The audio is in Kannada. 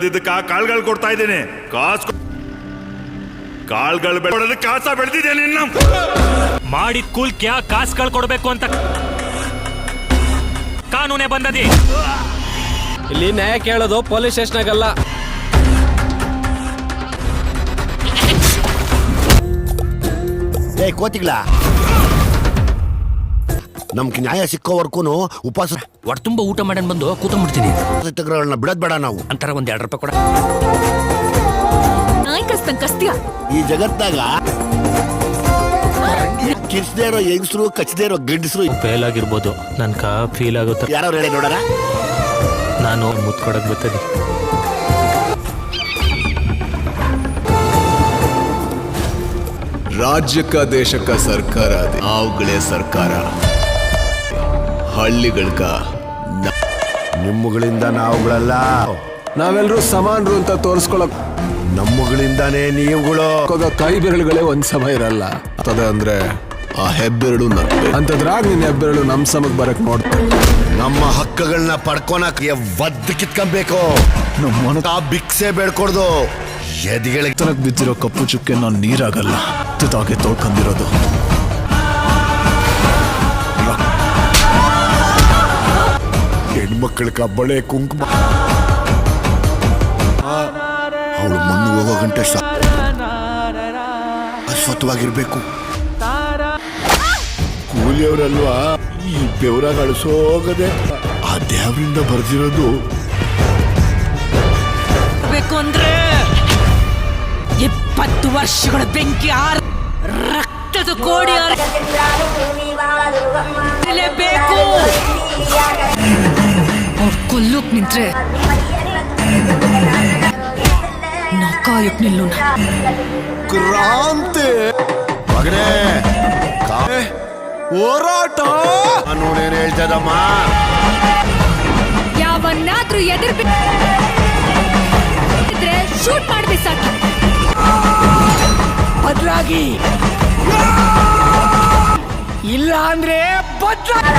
ಬೆಳೆದಿದ್ದಕ್ಕ ಕಾಳುಗಳು ಕೊಡ್ತಾ ಇದ್ದೇನೆ. ಕಾಳುಗಳು ಬೆಳೆದ ಕಾಸ ಬೆಳೆದಿದ್ದೇನೆ. ಮಾಡಿದ ಕೂಲ್ಕ್ಯ ಕಾಸುಗಳು ಕೊಡ್ಬೇಕು ಅಂತ ಕಾನೂನೇ ಬಂದದಿ. ಇಲ್ಲಿ ನ್ಯಾಯ ಕೇಳೋದು ಪೊಲೀಸ್ ಸ್ಟೇಷನ್ಗಲ್ಲ. ಕೋತಿಗಳ ನಮ್ಗೆ ನ್ಯಾಯ ಸಿಕ್ಕೋವರ್ಗೂನು ಉಪವಾಸ ಒಟ್ಟು ತುಂಬಾ ಊಟ ಮಾಡನ್ ಬಂದು ಕೂತ್ಕೊಂಡ್ಬಿಡ್ತೀನಿ. ಬಿಡೋದ್ ಬೇಡ ನಾವು. ಅಂತಾರ ಒಂದ್ 2 ರೂಪಾಯಿ ಕೊಡ. ಈ ಜಗತ್ತಾಗ ಕಿರ್ಚದೇ ಇರೋ ಹೆಂಗಸರು ಕಚ್ಚದೇ ಇರೋ ಗಂಡಸರು ಫೇಲ್ ಆಗಿರ್ಬೋದು. ನನ್ಕ ಫೀಲ್ ಆಗುತ್ತೆ. ಯಾರೋ ಹೇಳಿ ನೋಡಾರ. ನಾನು ಮುತ್ಕೊಡಕ್ ಬರ್ತದೆ. ರಾಜ್ಯಕ್ಕ ದೇಶಕ್ಕ ಸರ್ಕಾರ ಅವುಗಳೇ ಸರ್ಕಾರ. ಹಳ್ಳಿಗಳ್ಕ ನಿಮ್ಮಗಳಿಂದ ನಾವುಗಳಲ್ಲ, ನಾವೆಲ್ಲರೂ ಸಮಾನರು ಅಂತ ತೋರಿಸ್ಕೊಳಕ್ ನಮ್ಮಗಳಿಂದಾನೇ ನೀವುಗಳು. ಕೈ ಬೆರಳುಗಳೇ ಒಂದ್ ಸಮ ಇರಲ್ಲ ಅಂದ್ರೆ ಆ ಹೆಬ್ಬೆರಳು ಅಂತದ್ರಾಗ ನಿನ್ನ ಹೆಬ್ಬೆರಳು ನಮ್ ಸಮಕ್ ಬರಕ್ ನೋಡ್ತಾರೆ. ನಮ್ಮ ಹಕ್ಕುಗಳನ್ನ ಪಡ್ಕೊಳಕ್ ಒದ್ದು ಕಿತ್ಕೊಬೇಕು. ನಮ್ಮ ಭಿಕ್ಷೆ ಬೇಡ್ಕೊಡ್ದು ಎದಿಗಳಿಗೆ ತನಕ್ ಬಿದ್ದಿರೋ ಕಪ್ಪು ಚುಕ್ಕೆ ನಾನು ನೀರಾಗಲ್ಲ ತುತ್ತಾಗೆ ತೋಡ್ಕೊಂಡಿರೋದು. ಹೆಣ್ಮಕ್ಳ ಬಳೆ ಕುಂಕುಮ ಅವಳು ಮಣ್ಣು ಹೋಗೋ ಗಂಟೆ ಅಸ್ವತ್ವಾಗಿರ್ಬೇಕು. ಕೂಲಿಯವರಲ್ವಾ ಈ ಬೆವರ ಅಳಿಸೋಗದೆ ಆ ದೇವರಿಂದ ಬರ್ದಿರೋದು. ಅಂದ್ರೆ 20 ವರ್ಷಗಳ ಬೆಂಕಿ ರಕ್ತದ ಕೋಡಿ ಬೇಕು. ಅವ್ರು ಕೊಲ್ಲೋಕ್ ನಿಂತ್ರೆ ನಾವು ಕಾಯಕ್ ನಿಲ್ಲೋಣ. ಕ್ರಾಂತಿ ಮಗನೇ ಹೋರಾಟ ನೋಡೇನು ಹೇಳ್ತದಮ್ಮ. ಯಾವನ್ನಾದ್ರೂ ಎದುರು ಬಿದ್ದರೆ ಶೂಟ್ ಮಾಡಿ ಸಾಕಿ. ಬದಲಾಗಿ ಇಲ್ಲ ಅಂದ್ರೆ ಬದಲಾಗಿ